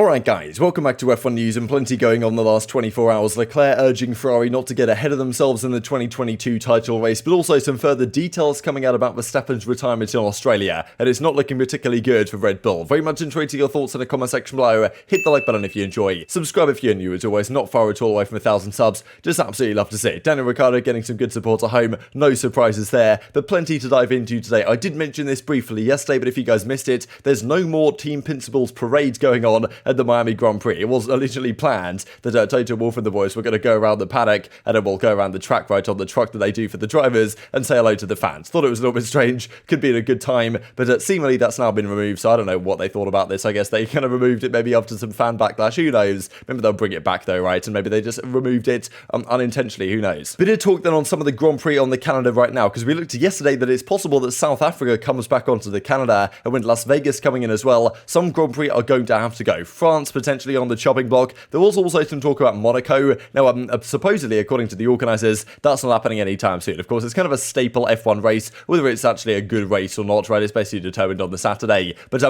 Alright guys, welcome back to F1 News and plenty going on the last 24 hours. Leclerc urging Ferrari not to get ahead of themselves in the 2022 title race, but also some further details coming out about Verstappen's retirement in Australia, and it's not looking particularly good for Red Bull. Very much enjoying your thoughts in the comment section below. Hit the like button if you enjoy. Subscribe if you're new, as always, not far at all away from 1,000 subs. Just absolutely love to see it. Daniel Riccardo getting some good support at home, no surprises there, but plenty to dive into today. I did mention this briefly yesterday, but if you guys missed it, there's no more team principals parade going on at the Miami Grand Prix. It was originally planned that Toto Wolff and the boys were going to go around the paddock and then we'll go around the track right on the truck that they do for the drivers and say hello to the fans. Thought it was a little bit strange, could be in a good time, but seemingly that's now been removed, so I don't know what they thought about this. I guess they kind of removed it maybe after some fan backlash, who knows? Maybe they'll bring it back though, right? And maybe they just removed it unintentionally, who knows? Bit of talk then on some of the Grand Prix on the calendar right now, because we looked yesterday that it's possible that South Africa comes back onto the calendar, and with Las Vegas coming in as well, some Grand Prix are going to have to go. France potentially on the chopping block. There was also some talk about Monaco. Now, supposedly, according to the organisers, that's not happening anytime soon. Of course, it's kind of a staple F1 race. Whether it's actually a good race or not, right, it's basically determined on the Saturday. But,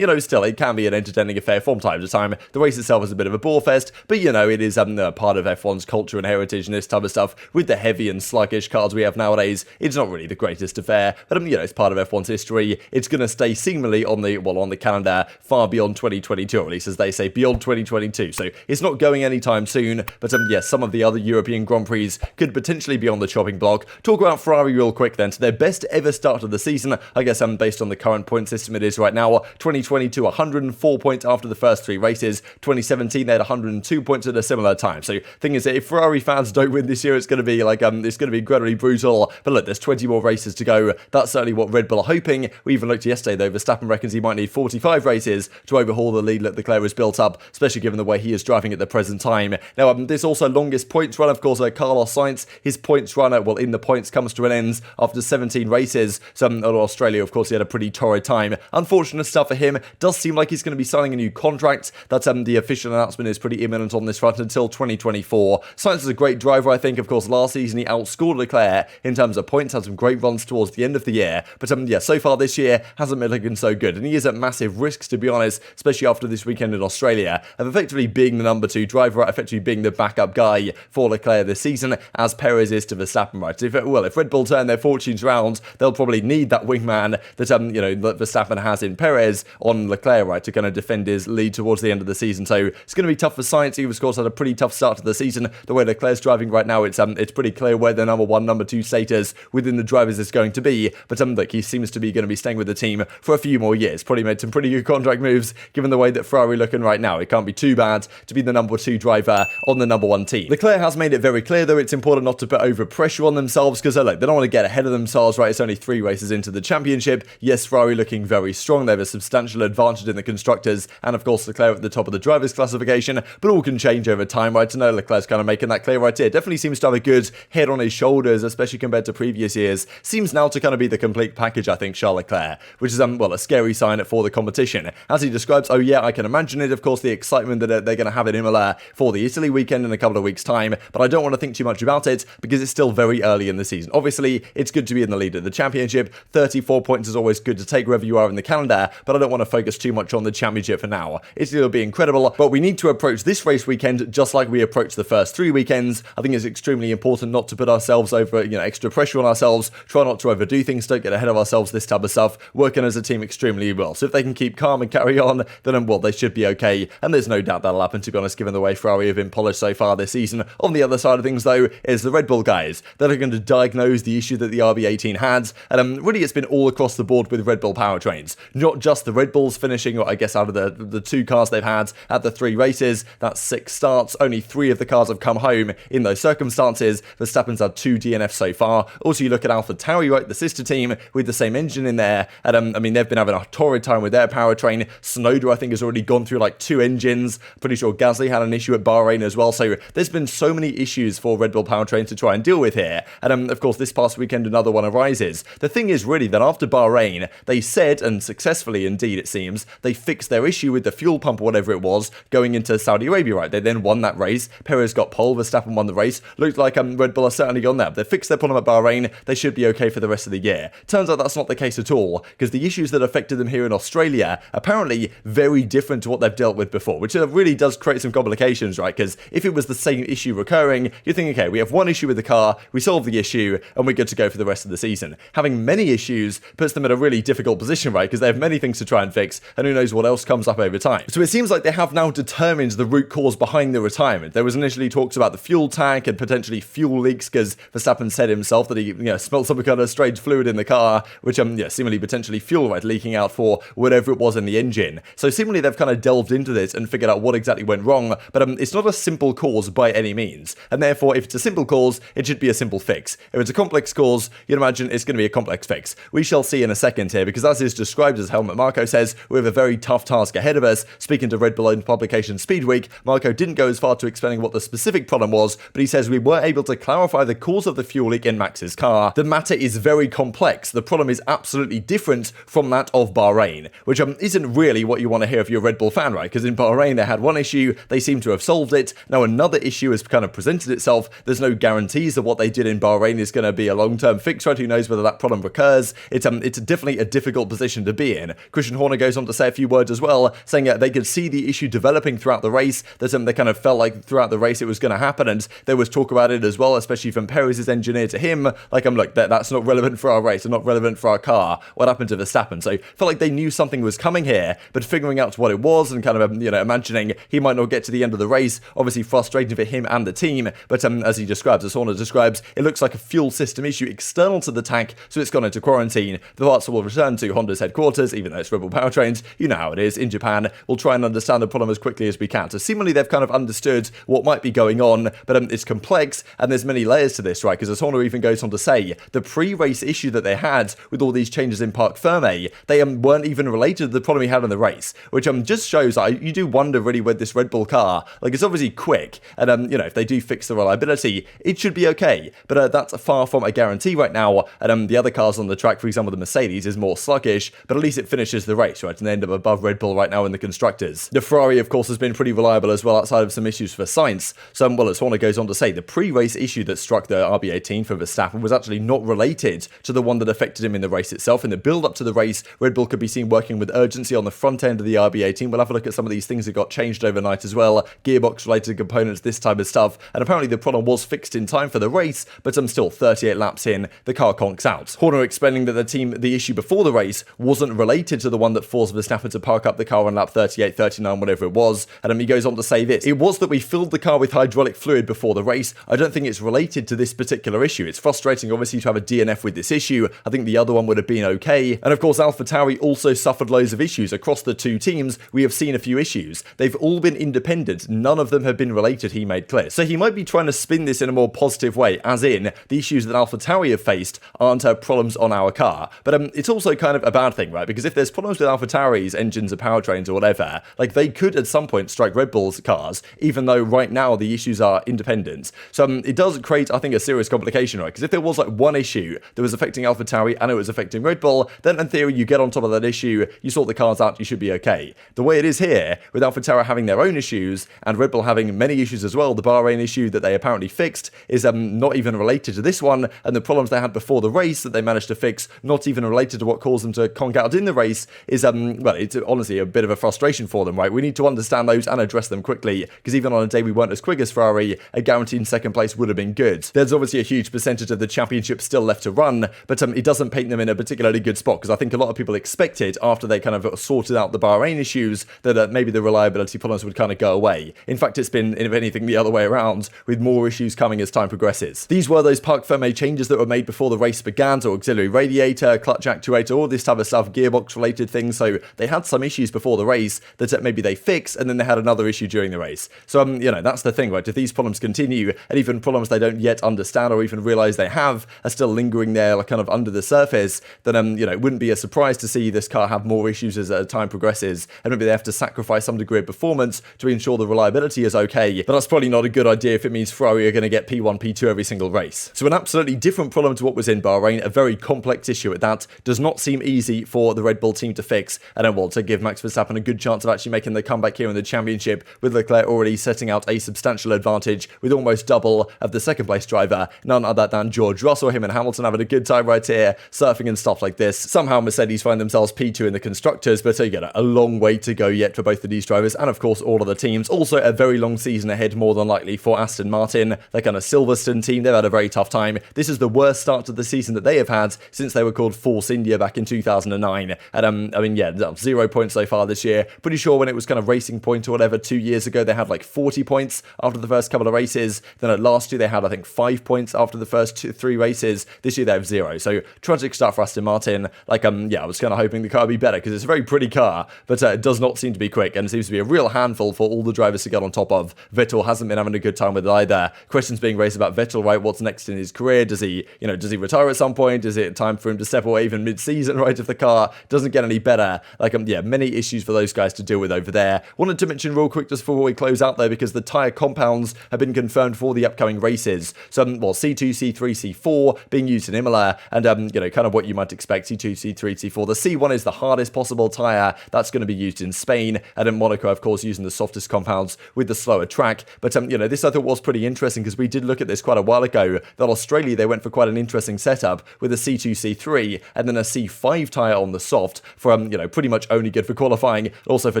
still, it can be an entertaining affair from time to time. The race itself is a bit of a bore fest, but, it is part of F1's culture and heritage and this type of stuff. With the heavy and sluggish cars we have nowadays, it's not really the greatest affair, but, it's part of F1's history. It's going to stay seemingly on the calendar far beyond 2022, or at least as they say, beyond 2022. So it's not going anytime soon, but yes, some of the other European Grand Prix could potentially be on the chopping block. Talk about Ferrari real quick then. To their best ever start of the season, I guess based on the current point system it is right now. 2022, 104 points after the first three races. 2017, they had 102 points at a similar time. So thing is that if Ferrari fans don't win this year, it's going to be it's going to be incredibly brutal. But look, there's 20 more races to go. That's certainly what Red Bull are hoping. We even looked yesterday though, Verstappen reckons he might need 45 races to overhaul the lead that Leclerc has built up, especially given the way he is driving at the present time. Now, this also longest points run, of course, Carlos Sainz, his points run, in the points comes to an end after 17 races. So, in Australia, of course, he had a pretty torrid time. Unfortunate stuff for him. Does seem like he's going to be signing a new contract. That the official announcement is pretty imminent on this front until 2024. Sainz is a great driver, I think. Of course, last season he outscored Leclerc in terms of points, had some great runs towards the end of the year. But, so far this year hasn't been looking so good. And he is at massive risks, to be honest, especially after this weekend in Australia, of effectively being the number 2 driver, effectively being the backup guy for Leclerc this season, as Perez is to Verstappen, right? If Red Bull turn their fortunes round, they'll probably need that wingman that, that Verstappen has in Perez on Leclerc, right, to kind of defend his lead towards the end of the season. So it's going to be tough for Sainz. He, of course, had a pretty tough start to the season. The way Leclerc's driving right now, it's pretty clear where the number 1, number 2 status within the drivers is going to be. But look, he seems to be going to be staying with the team for a few more years. Probably made some pretty good contract moves, given the way that Ferrari looking right now. It can't be too bad to be the number 2 driver on the number 1 team. Leclerc has made it very clear, though, it's important not to put over pressure on themselves, because they don't want to get ahead of themselves, right? It's only 3 races into the championship. Yes, Ferrari looking very strong. They have a substantial advantage in the constructors, and of course Leclerc at the top of the drivers classification, but all can change over time, right? To know Leclerc's kind of making that clear right here. Definitely seems to have a good head on his shoulders, especially compared to previous years. Seems now to kind of be the complete package, I think, Charles Leclerc, which is, a scary sign for the competition. As he describes, oh yeah, I can imagine it, of course, the excitement that they're going to have in Imola for the Italy weekend in a couple of weeks' time, but I don't want to think too much about it because it's still very early in the season. Obviously, it's good to be in the lead of the championship. 34 points is always good to take wherever you are in the calendar, but I don't want to focus too much on the championship for now. Italy will be incredible, but we need to approach this race weekend just like we approached the first 3 weekends. I think it's extremely important not to put ourselves over, extra pressure on ourselves, try not to overdo things, don't get ahead of ourselves, this type of stuff, working as a team extremely well. So if they can keep calm and carry on, then, they should be okay, and there's no doubt that'll happen, to be honest, given the way Ferrari have been polished so far this season. On the other side of things, though, is the Red Bull guys that are going to diagnose the issue that the RB18 had, and really it's been all across the board with Red Bull powertrains. Not just the Red Bulls finishing, or I guess out of the 2 cars they've had at the 3 races, that's 6 starts, only 3 of the cars have come home in those circumstances. Verstappen's had 2 DNFs so far. Also, you look at Alfa Tauri, right, the sister team with the same engine in there, and they've been having a torrid time with their powertrain. Tsunoda, I think, has already gone through 2 engines. Pretty sure Gasly had an issue at Bahrain as well. So there's been so many issues for Red Bull powertrain to try and deal with here. And of course, this past weekend, another one arises. The thing is really that after Bahrain, they said, and successfully indeed it seems, they fixed their issue with the fuel pump or whatever it was going into Saudi Arabia, right? They then won that race. Perez got pole, Verstappen won the race. Looked like Red Bull are certainly on that. They fixed their problem at Bahrain. They should be okay for the rest of the year. Turns out that's not the case at all, because the issues that affected them here in Australia apparently very different to what they've dealt with before, which really does create some complications, right? Because if it was the same issue recurring, you're thinking, okay, we have one issue with the car, we solve the issue, and we're good to go for the rest of the season. Having many issues puts them in a really difficult position, right? Because they have many things to try and fix, and who knows what else comes up over time. So it seems like they have now determined the root cause behind the retirement. There was initially talks about the fuel tank and potentially fuel leaks, because Verstappen said himself that he smelled some kind of strange fluid in the car, which seemingly potentially fuel, right, leaking out for whatever it was in the engine. So seemingly they've kind of delved into this and figured out what exactly went wrong, but it's not a simple cause by any means. And therefore, if it's a simple cause, it should be a simple fix. If it's a complex cause, you'd imagine it's going to be a complex fix. We shall see in a second here, because as is described, as Helmut Marko says, we have a very tough task ahead of us. Speaking to Red Bull-owned publication Speedweek, Marko didn't go as far to explaining what the specific problem was, but he says we were able to clarify the cause of the fuel leak in Max's car. The matter is very complex. The problem is absolutely different from that of Bahrain, which isn't really what you want to hear if you're a Red Bull fan, right? Because in Bahrain they had one issue, they seem to have solved it. Now another issue has kind of presented itself. There's no guarantees that what they did in Bahrain is going to be a long-term fix, right? Who knows whether that problem recurs? It's definitely a difficult position to be in. Christian Horner goes on to say a few words as well, saying that they could see the issue developing throughout the race, that they kind of felt like throughout the race it was going to happen, and there was talk about it as well, especially from Perez's engineer to him, like, look, that's not relevant for our race and not relevant for our car. What happened to Verstappen? So felt like they knew something was coming here, but figuring out what it was and kind of, imagining he might not get to the end of the race, obviously frustrating for him and the team, but as he describes, as Horner describes, it looks like a fuel system issue external to the tank, so it's gone into quarantine. The parts will return to Honda's headquarters, even though it's Red Bull powertrains, you know how it is, in Japan. We'll try and understand the problem as quickly as we can. So seemingly they've kind of understood what might be going on, but it's complex, and there's many layers to this, right? Because as Horner even goes on to say, the pre-race issue that they had with all these changes in Parc Ferme, they weren't even related to the problem he had in the race, which just shows that you do wonder really with this Red Bull car, like, it's obviously quick, and if they do fix the reliability, it should be okay, but that's far from a guarantee right now, and the other cars on the track, for example the Mercedes, is more sluggish, but at least it finishes the race, right, and they end up above Red Bull right now in the constructors. The Ferrari, of course, has been pretty reliable as well, outside of some issues for Sainz. So, well, as Horner goes on to say, the pre-race issue that struck the RB18 for Verstappen was actually not related to the one that affected him in the race itself. In the build-up to the race, Red Bull could be seen working with urgency on the front end of the RB18. We'll have a look at some of these things that got changed overnight as well, gearbox-related components, this type of stuff, and apparently the problem was fixed in time for the race, but still 38 laps in, the car conks out. Horner explaining that the issue before the race wasn't related to the one that forced Verstappen to park up the car on lap 38, 39, whatever it was, and he goes on to say this: it was that we filled the car with hydraulic fluid before the race. I don't think it's related to this particular issue. It's frustrating, obviously, to have a DNF with this issue. I think the other one would have been okay. And of course, AlphaTauri also suffered loads of issues. Across the two teams, we have seen a few issues. They've all been independent. None of them have been related, he made clear. So he might be trying to spin this in a more positive way, as in, the issues that AlphaTauri have faced aren't problems on our car. But it's also kind of a bad thing, right? Because if there's problems with AlphaTauri's engines or powertrains or whatever, like, they could at some point strike Red Bull's cars, even though right now the issues are independent. So it does create, I think, a serious complication, right? Because if there was like one issue that was affecting AlphaTauri and it was affecting Red Bull, then in theory you get on top of that issue, you sort the cars out, you should be okay. The way it is here, with AlphaTauri having their own issues and Red Bull having many issues as well, the Bahrain issue that they apparently fixed is not even related to this one, and the problems they had before the race that they managed to fix, not even related to what caused them to conk out in the race, is well, it's honestly a bit of a frustration for them, right? We need to understand those and address them quickly, because even on a day we weren't as quick as Ferrari, a guaranteed second place would have been good. There's obviously a huge percentage of the championship still left to run, but it doesn't paint them in a particularly good spot, because I think a lot of people expected, after they kind of sorted out the Bahrain issues, that maybe the reliability problems would kind of go away. In fact, it's been, if anything, the other way around, with more issues coming as time progresses. These were those Parc Ferme changes that were made before the race began, so auxiliary radiator, clutch actuator, all this type of stuff, gearbox related things, so they had some issues before the race that maybe they fixed, and then they had another issue during the race. So, that's the thing, right? If these problems continue, and even problems they don't yet understand or even realize they have are still lingering there, like, kind of under the surface, then, it wouldn't be a surprise to see this car have more issues as time progresses, and maybe they have to sacrifice some degree of performance to ensure the reliability is okay, but that's probably not a good idea if it means Ferrari are going to get P1, P2 every single race. So an absolutely different problem to what was in Bahrain, a very complex issue at that, does not seem easy for the Red Bull team to fix, and then, well, to give Max Verstappen a good chance of actually making the comeback here in the championship, with Leclerc already setting out a substantial advantage with almost double of the second place driver, none other than George Russell. Him and Hamilton having a good time right here, surfing and stuff like this. Somehow Mercedes find themselves P2 in the constructors, but again, a long way to go yet ahead for both of these drivers, and of course all of the teams. Also a very long season ahead, more than likely, for Aston Martin. They're kind of Silverstone team. They've had a very tough time. This is the worst start to the season that they have had since they were called Force India back in 2009. And I mean, yeah, 0 points so far this year. Pretty sure when it was kind of Racing Point or whatever 2 years ago, they had like 40 points after the first couple of races. Then at last year they had, I think, 5 points after the first 3 races. This year they have 0. So tragic start for Aston Martin. Like, yeah, I was kind of hoping the car would be better because it's a very pretty car, but it does not seem to be quick, and it seems to be a real handful for all the drivers to get on top of. Vettel hasn't been having a good time with it either. Questions being raised about Vettel, right? What's next in his career? Does he retire at some point? Is it time for him to step away even mid-season, right? If the car doesn't get any better. Like, yeah, many issues for those guys to deal with over there. Wanted to mention real quick just before we close out there, because the tyre compounds have been confirmed for the upcoming races. So, well, C2, C3, C4 being used in Imola, and, kind of what you might expect, C2, C3, C4. The C1 is the hardest possible tyre. That's going to be used in Spain, and in Monaco, of course, using the softest compounds with the slower track. But, this I thought was pretty interesting, because we did look at this quite a while ago, that Australia, they went for quite an interesting setup with a C2, C3, and then a C5 tyre on the soft for, pretty much only good for qualifying, also for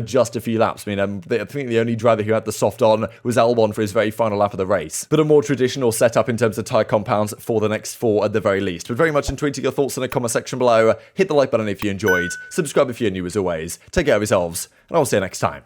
just a few laps. I mean, I think the only driver who had the soft on was Albon for his very final lap of the race. But a more traditional setup in terms of tyre compounds for the next 4 at the very least. But very much intrigued to your thoughts in the comment section below. Hit the like button if you enjoyed. Subscribe if you're new as always. Take care of yourselves, and I'll see you next time.